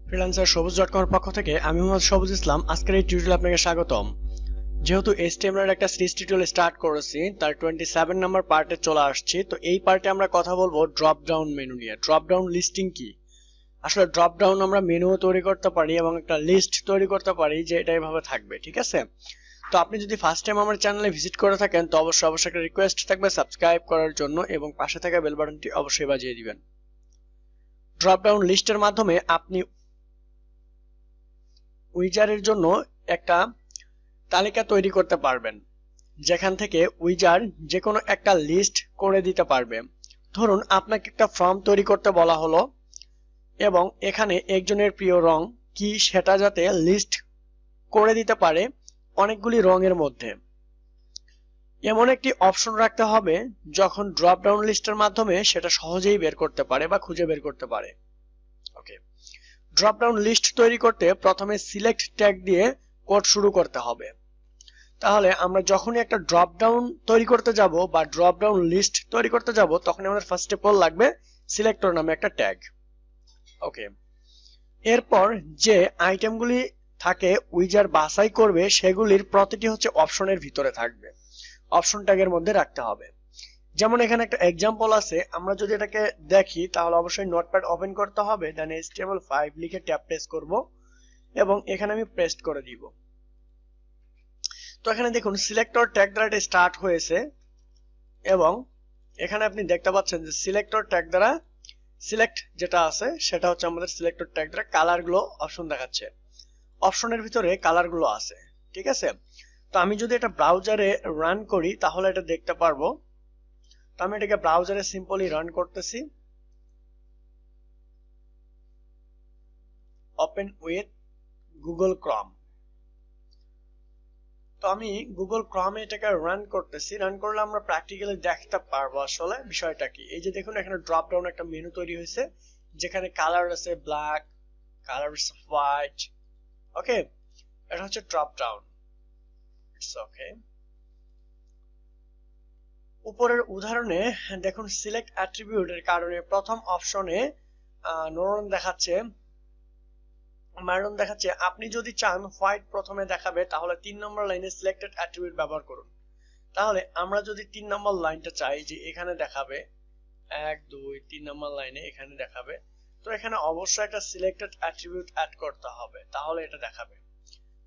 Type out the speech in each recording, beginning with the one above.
Freelancer সবুজ.com এর পক্ষ থেকে আমি মোহাম্মদ সবুজ ইসলাম। আজকের এই টিউটোরিয়ালে আপনাকে স্বাগতম। যেহেতু HTML এর একটা সিরিজ টিউটোরিয়াল স্টার্ট করেছি, তার 27 নাম্বার পার্টে চলে আসছি। তো এই পার্টে আমরা কথা বলবো ড্রপ ডাউন মেনু নিয়ে। ড্রপ ডাউন লিস্টিং কি? আসলে ড্রপ ডাউন আমরা মেনুও তৈরি করতে পারি এবং একটা লিস্ট তৈরি করতে পারি যে এটা এভাবে থাকবে, ঠিক আছে? তো আপনি যদি ফার্স্ট টাইম আমার চ্যানেলে ভিজিট করে থাকেন তো অবশ্যই একটা রিকোয়েস্ট থাকবে সাবস্ক্রাইব করার জন্য এবং পাশে থাকা বেল বাটনটি অবশ্যই বাজিয়ে দিবেন। ড্রপ ডাউন লিস্টের মাধ্যমে আপনি উইজারের জন্য একটা তালিকা তৈরি করতে পারবেন, যেখান থেকে উইজার যে কোনো একটা লিস্ট করে দিতে পারবে। ধরুন আপনাকে একটা ফর্ম তৈরি করতে বলা হলো এবং এখানে একজনের প্রিয় রং কি সেটা যাতে লিস্ট করে দিতে পারে অনেকগুলি রঙের মধ্যে, এমন একটি অপশন রাখতে হবে যখন ড্রপ ডাউন লিস্টের মাধ্যমে সেটা সহজেই বের করতে পারে বা খুঁজে বের করতে পারে। ওকে, ড্রপ ডাউন লিস্ট তৈরি করতে প্রথমে সিলেক্ট ট্যাগ দিয়ে কোড শুরু করতে হবে। তাহলে আমরা যখনই একটা ড্রপ ডাউন তৈরি করতে যাব বা ড্রপ ডাউন লিস্ট তৈরি করতে যাব তখন আমাদের ফার্স্ট অফ অল লাগবে সিলেক্টর নামে একটা ট্যাগ। ওকে, এরপর যে আইটেমগুলি থাকে উইজার বাছাই করবে সেগুলির প্রতিটি হচ্ছে অপশনের ভিতরে থাকবে, অপশন ট্যাগের মধ্যে রাখতে হবে। যেমন এখানে একটা এক্সাম্পল আছে, আমরা যদি এটাকে দেখি তাহলে অবশ্যই নোটপ্যাড ওপেন করতে হবে, দেন HTML5 লিখে ট্যাব প্রেস করব এবং এখানে আমি পেস্ট করে দিব। তো এখানে দেখুন সিলেক্টর ট্যাগ দ্বারা এটা স্টার্ট হয়েছে এবং এখানে আপনি দেখতে পাচ্ছেন যে সিলেক্টর ট্যাগ দ্বারা সিলেক্ট যেটা আছে সেটা হচ্ছে আমাদের সিলেক্টর ট্যাগ দ্বারা কালার গুলো অপশন দেখাচ্ছে, অপশনের ভিতরে কালার গুলো আছে, ঠিক আছে? তো আমি যদি এটা ব্রাউজারে রান করি তাহলে এটা দেখতে পারবো। তো আমি এটাকে ব্রাউজারে সিম্পলি রান করতেছি, ওপেন উইথ গুগল ক্রম। তো আমি গুগল ক্রমে এটাকে রান করতেছি, রান করলে আমরা প্র্যাকটিক্যালি দেখতে পারবো আসলে বিষয়টা কি। এই যে দেখুন এখানে ড্রপ ডাউন একটা মেনু তৈরি হয়েছে যেখানে কালার আছে ব্ল্যাক, কালার আছে হোয়াইট। ওকে, এটা হচ্ছে ড্রপ ডাউন। It's okay. উপরের উদাহরণে দেখুন সিলেক্ট অ্যাট্রিবিউটের কারণে প্রথম অপশনে মারুন দেখাচ্ছে। আপনি যদি চান হোয়াইট প্রথমে দেখাবে তাহলে 3 নম্বর লাইনে সিলেক্টেড অ্যাট্রিবিউট ব্যবহার করুন। তাহলে আমরা যদি 3 নম্বর লাইনটা চাই যে এখানে দেখাবে 1 2 3 নম্বর লাইনে এখানে দেখাবে, তো এখানে অবশ্যই একটা সিলেক্টেড অ্যাট্রিবিউট অ্যাড করতে হবে, তাহলে এটা দেখাবে।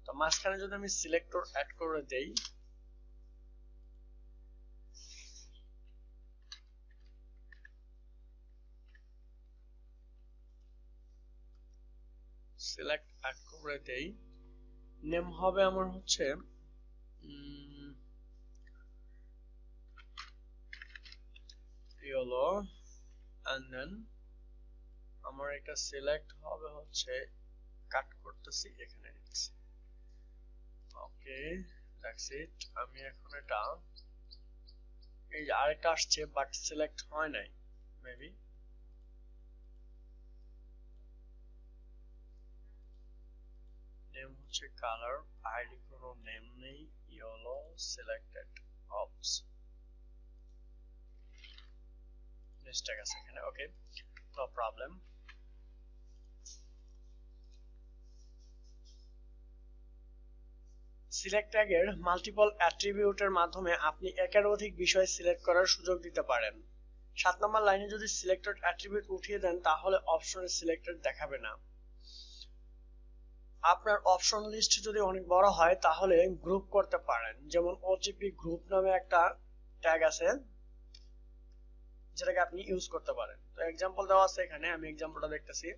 তো মাঝখানে যদি আমি সিলেক্টর অ্যাড করে দেই, সিলেক্ট অ্যাড করে দেই, নেম হবে আমার হচ্ছে ইয়েলো, এন্ড দেন আমার এটা সিলেক্ট হবে হচ্ছে, কাট করতেছি এখানে দিচ্ছি। ওকে, দ্যাটস ইট। আমি এখন এটা এই যে আরেকটা আসছে বাট সিলেক্ট হয় নাই, মেবি নেম হচ্ছে কালার, আইডি কোনো নেম নেই, ইয়েলো সিলেক্টেড অপস মিস্টেক আছে এখানে। ওকে, নো প্রবলেম। সিলেক্ট ট্যাগের মাল্টিপল অ্যাট্রিবিউটের মাধ্যমে আপনি একের অধিক বিষয় সিলেক্ট করার সুযোগ দিতে পারেন। 7 নম্বর লাইনে যদি সিলেক্টেড অ্যাট্রিবিউট উঠিয়ে দেন তাহলে অপশনে সিলেক্টেড দেখাবে না। আপনার অপশন লিস্ট যদি অনেক বড় হয় তাহলে গ্রুপ করতে পারেন, যেমন ওটিপি গ্রুপ নামে একটা ট্যাগ আছে যেটাকে আপনি ইউজ করতে পারেন। তো एग्जांपल দেওয়া আছে এখানে, আমি एग्जांपलটা দেখতেছি।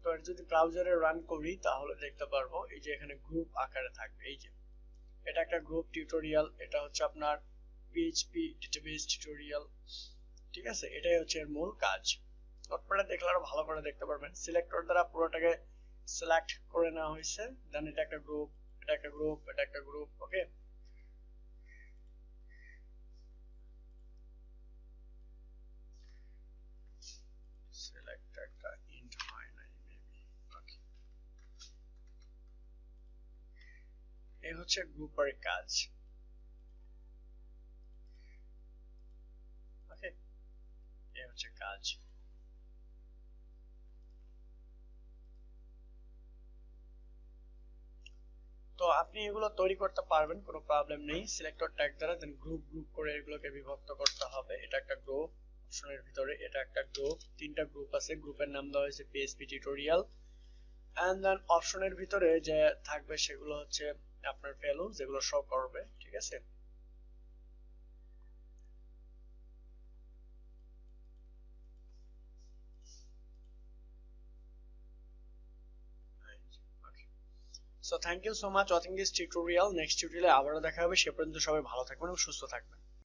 তো এটা যদি ব্রাউজারে রান করি তাহলে দেখতে পারবো এই যে এখানে গ্রুপ আকারে থাকবে। এই যে এটা একটা গ্রুপ টিউটোরিয়াল, এটা হচ্ছে আপনার পিএইচপি ডেটাবেস টিউটোরিয়াল, ঠিক আছে? এটাই হচ্ছে এর মূল কাজ। নোটপ্যাডে দেখলে আরো ভালো করে দেখতে পারবেন। সিলেক্টর দ্বারা পুরোটাকে সিলেক্ট করে নেওয়া হয়েছে, দেন এটা একটা গ্রুপ, এটা একটা গ্রুপ, এটা একটা গ্রুপ। ওকে, সিলেক্ট একটা ইন্ট হয় নাই মেবি। ওকে, এই হচ্ছে গ্রুপের কাজ। ওকে, এই হচ্ছে কাজ। তো আপনি এগুলো তৈরি করতে পারবেন, কোনো প্রবলেম নেই। সিলেক্টর ট্যাগ দ্বারা দেন গ্রুপ গ্রুপ করে এগুলোকে বিভক্ত করতে হবে। এটা একটা গ্রুপ, অপশনের ভিতরে এটা একটা গ্রুপ, তিনটা গ্রুপ আছে, গ্রুপের নাম দেওয়া হয়েছে পিএইচপি টিউটোরিয়াল। এন্ড দেন অপশনের ভিতরে যে থাকবে সেগুলো হচ্ছে আপনার ভ্যালু, যেগুলো শো করবে, ঠিক আছে। So thank you so much watching this tutorial. Next টিউটোরিয়ালে আবারও দেখা হবে। সে পর্যন্ত সবাই ভালো থাকবেন এবং সুস্থ থাকবেন।